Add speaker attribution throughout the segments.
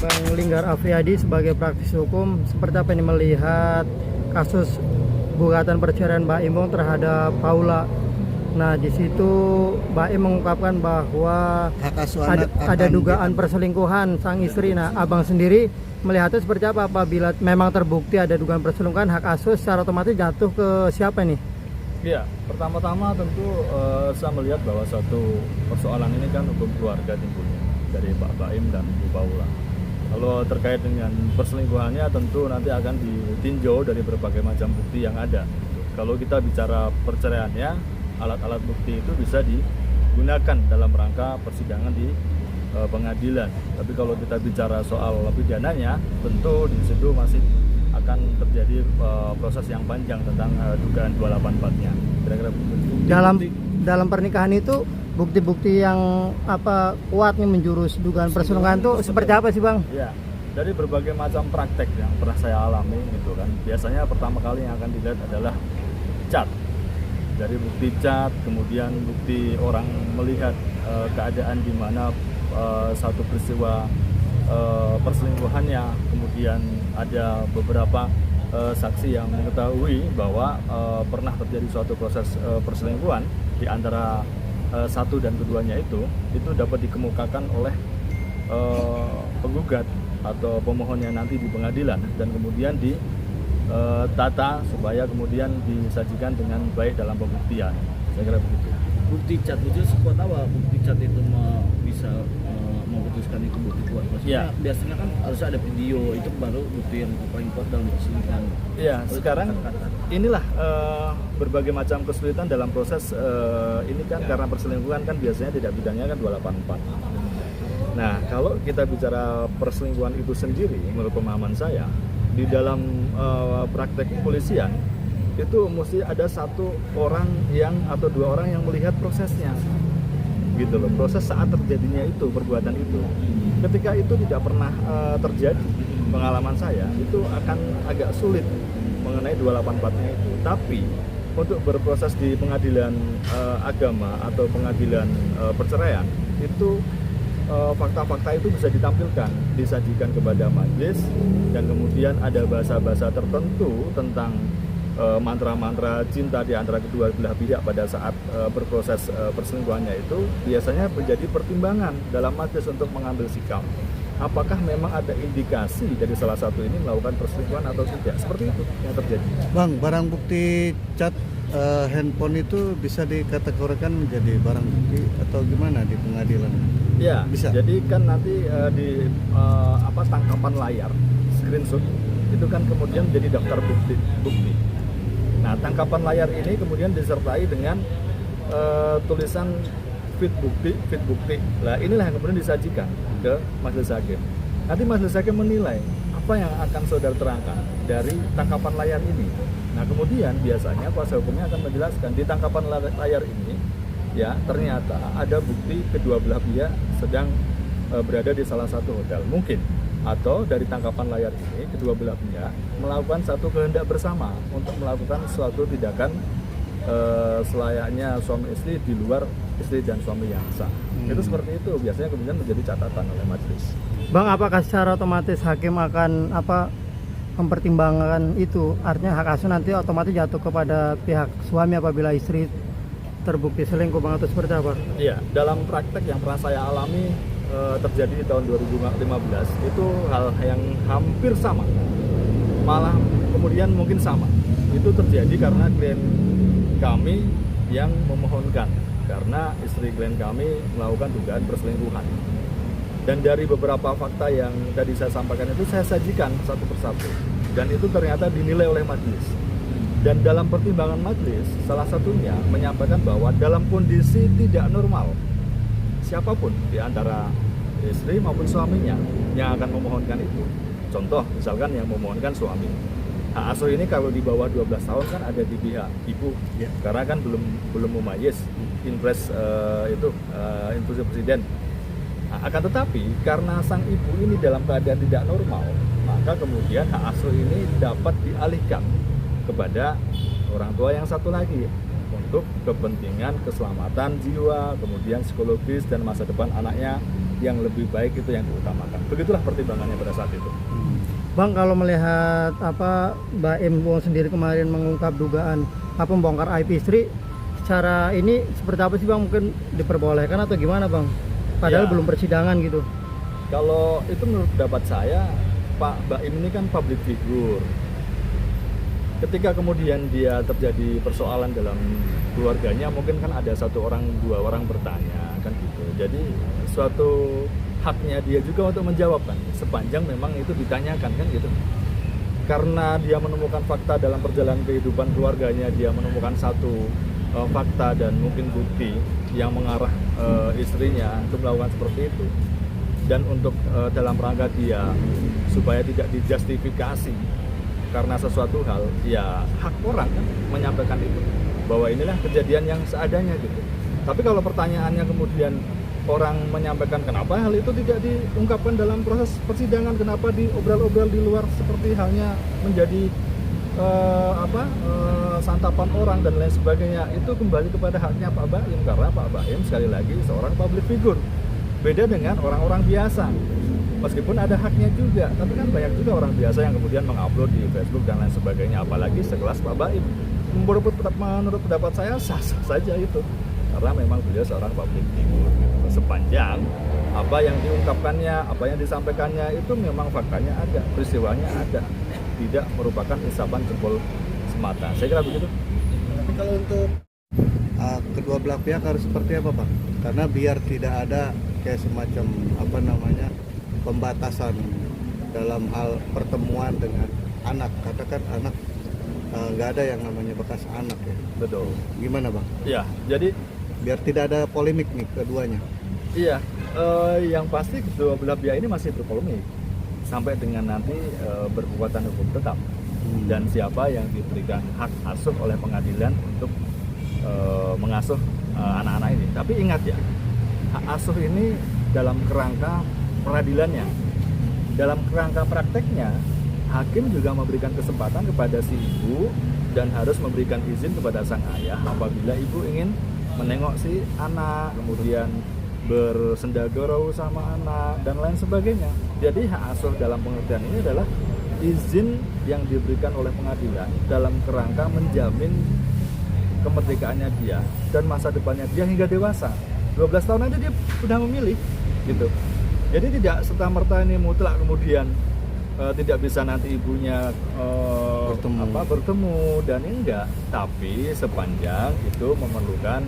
Speaker 1: Bang Linggar Afriyadi sebagai praktisi hukum, seperti apa ini melihat kasus gugatan perceraian Mbak Im terhadap Paula. Nah, di situ Mbak Im mengungkapkan bahwa
Speaker 2: hak asuh anak
Speaker 1: ada dugaan perselingkuhan sang istri. Nah, Abang sendiri melihatnya seperti apa? Apabila memang terbukti ada dugaan perselingkuhan, hak asuh secara otomatis jatuh ke siapa nih?
Speaker 3: Ya, pertama-tama tentu saya melihat bahwa satu persoalan ini kan hukum keluarga timbulnya dari Pak Baim dan Bu Paula. Kalau terkait dengan perselingkuhannya tentu nanti akan ditinjau dari berbagai macam bukti yang ada. Kalau kita bicara perceraiannya, alat-alat bukti itu bisa digunakan dalam rangka persidangan di pengadilan. Tapi kalau kita bicara soal pidananya, tentu di situ masih akan terjadi proses yang panjang tentang dugaan 284-nya. Kira-kira
Speaker 1: dalam pernikahan itu bukti-bukti yang kuatnya menjurus dugaan perselingkuhan itu seperti apa sih, Bang?
Speaker 3: Ya, dari berbagai macam praktek yang pernah saya alami gitu kan. Biasanya pertama kali yang akan dilihat adalah cat. Dari bukti cat, kemudian bukti orang melihat keadaan di mana satu peristiwa perselingkuhannya, kemudian ada beberapa saksi yang mengetahui bahwa pernah terjadi suatu proses perselingkuhan di antara satu dan keduanya itu dapat dikemukakan oleh penggugat atau pemohonnya nanti di pengadilan dan kemudian ditata supaya kemudian disajikan dengan baik dalam pembuktian. Saya kira begitu.
Speaker 4: Bukti cat itu sekuat apa bukti cat itu bisa memutuskan itu bukti kuat? Maksudnya biasanya kan harus ada video, itu baru bukti yang paling kuat dalam perselingkuhan.
Speaker 3: Iya, sekarang inilah berbagai macam kesulitan dalam proses ini kan karena perselingkuhan kan biasanya tidak bidangnya kan 284. Nah, kalau kita bicara perselingkuhan itu sendiri, menurut pemahaman saya, di dalam praktek kepolisian itu mesti ada satu orang yang atau dua orang yang melihat prosesnya, gitu loh, proses saat terjadinya itu perbuatan itu. Ketika itu tidak pernah terjadi, pengalaman saya itu akan agak sulit mengenai 284-nya itu. Tapi untuk berproses di pengadilan agama atau pengadilan perceraian itu fakta-fakta itu bisa ditampilkan, disajikan kepada majelis, dan kemudian ada bahasa-bahasa tertentu tentang mantra-mantra cinta di antara kedua belah pihak pada saat berproses perselingkuhannya itu biasanya menjadi pertimbangan dalam majelis untuk mengambil sikap. Apakah memang ada indikasi dari salah satu ini melakukan perselingkuhan atau tidak? Seperti itu yang terjadi.
Speaker 2: Bang, barang bukti cat handphone itu bisa dikategorikan menjadi barang bukti atau gimana di pengadilan?
Speaker 3: Ya,
Speaker 2: bisa.
Speaker 3: Jadi kan nanti di tangkapan layar, screenshot itu kan kemudian menjadi daftar bukti. Nah, tangkapan layar ini kemudian disertai dengan tulisan fit bukti. Nah, inilah yang kemudian disajikan ke majelis hakim. Nanti majelis hakim menilai apa yang akan saudara terangkan dari tangkapan layar ini. Nah, kemudian biasanya kuasa hukumnya akan menjelaskan di tangkapan layar ini ya ternyata ada bukti kedua belah pihak sedang berada di salah satu hotel mungkin, atau dari tangkapan layar ini kedua belah pihak melakukan satu kehendak bersama untuk melakukan suatu tindakan selayaknya suami istri di luar istri dan suami yang sah. Itu seperti itu biasanya kemudian menjadi catatan oleh majelis.
Speaker 1: Bang, apakah secara otomatis hakim akan mempertimbangkan itu? Artinya hak asuh nanti otomatis jatuh kepada pihak suami apabila istri terbukti selingkuh, Bang, atau seperti apa?
Speaker 3: Iya, dalam praktek yang pernah saya alami terjadi di tahun 2015 itu hal yang hampir sama, malah kemudian mungkin sama. Itu terjadi karena klien kami yang memohonkan karena istri klien kami melakukan dugaan perselingkuhan. Dan dari beberapa fakta yang tadi saya sampaikan itu saya sajikan satu persatu dan itu ternyata dinilai oleh majelis. Dan dalam pertimbangan majelis salah satunya menyampaikan bahwa dalam kondisi tidak normal siapapun di antara istri maupun suaminya yang akan memohonkan itu. Contoh misalkan yang memohonkan suami. Hak asuh ini kalau di bawah 12 tahun kan ada di pihak ibu ya, karena kan belum mumayyiz, impres instruksi presiden. Nah, akan tetapi karena sang ibu ini dalam keadaan tidak normal, maka kemudian hak asuh ini dapat dialihkan kepada orang tua yang satu lagi untuk kepentingan keselamatan jiwa, kemudian psikologis dan masa depan anaknya yang lebih baik itu yang diutamakan. Begitulah pertimbangannya pada saat itu.
Speaker 1: Bang, kalau melihat apa Mbak Im Wong sendiri kemarin mengungkap dugaan apa membongkar aib istri, secara ini seperti apa sih Bang, mungkin diperbolehkan atau gimana Bang? Padahal
Speaker 3: Ya.
Speaker 1: belum persidangan gitu.
Speaker 3: Kalau itu menurut pendapat saya, Pak Baim ini kan public figure. Ketika kemudian dia terjadi persoalan dalam keluarganya, mungkin kan ada satu orang, dua orang bertanya kan gitu. Jadi suatu haknya dia juga untuk menjawab kan, sepanjang memang itu ditanyakan kan gitu. Karena dia menemukan fakta dalam perjalanan kehidupan keluarganya, dia menemukan satu fakta dan mungkin bukti yang mengarah istrinya untuk melakukan seperti itu. Dan untuk dalam rangka dia supaya tidak dijustifikasi karena sesuatu hal, ya hak orang kan menyampaikan itu, bahwa inilah kejadian yang seadanya gitu. Tapi kalau pertanyaannya kemudian orang menyampaikan kenapa hal itu tidak diungkapkan dalam proses persidangan, kenapa diobral-obral di luar seperti halnya menjadi santapan orang dan lain sebagainya, itu kembali kepada haknya Pak Baim, karena Pak Baim sekali lagi seorang public figure, beda dengan orang-orang biasa. Meskipun ada haknya juga, tapi kan banyak juga orang biasa yang kemudian mengupload di Facebook dan lain sebagainya, apalagi sekelas Pak Baim. Menurut pendapat saya sah-sah saja itu, karena memang beliau seorang public figure gitu. Sepanjang apa yang diungkapkannya, apa yang disampaikannya itu memang faktanya ada, peristiwanya ada, tidak merupakan isapan jempol semata. Saya kira begitu.
Speaker 2: Tapi kalau untuk kedua belah pihak harus seperti apa Pak? Karena biar tidak ada kayak semacam apa namanya pembatasan dalam hal pertemuan dengan anak. Katakan anak nggak ada yang namanya bekas anak ya.
Speaker 3: Betul.
Speaker 2: Gimana Bang?
Speaker 3: Ya, jadi
Speaker 2: Biar tidak ada polemik nih keduanya.
Speaker 3: iya, yang pasti kedua belah pihak ini masih berpolemik sampai dengan nanti berkekuatan hukum tetap. Dan siapa yang diberikan hak asuh oleh pengadilan untuk mengasuh anak-anak ini. Tapi ingat ya, hak asuh ini dalam kerangka peradilannya. Dalam kerangka prakteknya, hakim juga memberikan kesempatan kepada si ibu dan harus memberikan izin kepada sang ayah apabila ibu ingin menengok si anak, kemudian bersendagurau sama anak dan lain sebagainya. Jadi hak asuh dalam pengertian ini adalah izin yang diberikan oleh pengadilan dalam kerangka menjamin kemerdekaannya dia dan masa depannya dia hingga dewasa. 12 tahun aja dia sudah memilih gitu. Jadi tidak serta-merta ini mutlak kemudian tidak bisa nanti ibunya bertemu dan enggak, tapi sepanjang itu memerlukan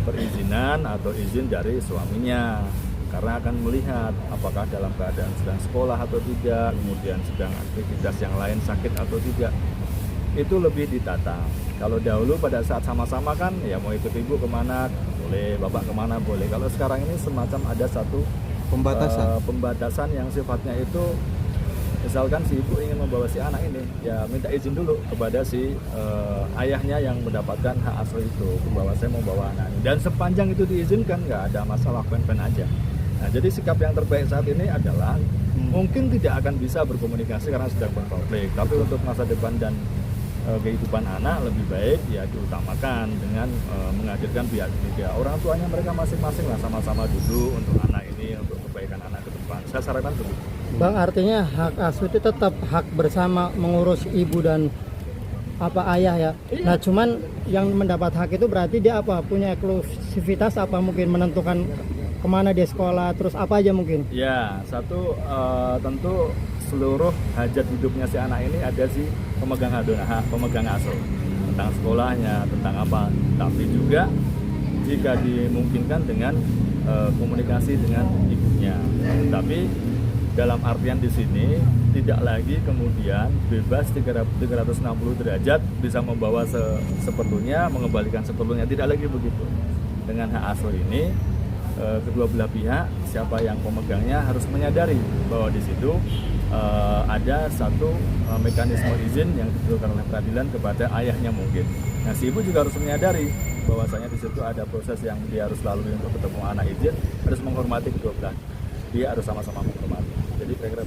Speaker 3: perizinan atau izin dari suaminya, karena akan melihat apakah dalam keadaan sedang sekolah atau tidak, kemudian sedang aktivitas yang lain, sakit atau tidak, itu lebih ditata. Kalau dahulu pada saat sama-sama kan ya mau ikut ibu kemana boleh, bapak kemana boleh. Kalau sekarang ini semacam ada satu pembatasan yang sifatnya itu, misalkan si ibu ingin membawa si anak ini, ya minta izin dulu kepada si ayahnya yang mendapatkan hak asuh itu, bahwa saya mau bawa anak ini. Dan sepanjang itu diizinkan, nggak ada masalah, pen-pen aja. Nah, jadi sikap yang terbaik saat ini adalah mungkin tidak akan bisa berkomunikasi karena sedang berkonflik, tapi untuk masa depan dan kehidupan anak lebih baik ya diutamakan dengan menghadirkan pihak ketiga. Orang tuanya mereka masing-masing lah sama-sama duduk untuk anak ini, untuk kebaikan anak ke depan. Saya sarankan begitu.
Speaker 1: Bang, artinya hak asuh itu tetap hak bersama mengurus ibu dan ayah ya.
Speaker 3: Iya.
Speaker 1: Nah, cuman yang mendapat hak itu berarti dia punya eksklusivitas mungkin menentukan kemana dia sekolah, terus apa aja mungkin.
Speaker 3: Ya, satu tentu seluruh hajat hidupnya si anak ini ada si pemegang asuh, tentang sekolahnya, tentang apa. Tapi juga jika dimungkinkan dengan komunikasi dengan ibunya. Tapi dalam artian di sini tidak lagi kemudian bebas 360 derajat bisa membawa seperlunya, mengembalikan seperlunya, tidak lagi begitu. Dengan hak asuh ini kedua belah pihak, siapa yang pemegangnya harus menyadari bahwa di situ ada satu mekanisme izin yang diberikan oleh peradilan kepada ayahnya mungkin. Nah, si ibu juga harus menyadari bahwasanya di situ ada proses yang dia harus lalui untuk ketemu anak izin, harus menghormati kedua belah. Dia harus sama-sama menghormati. Jadi kira-kira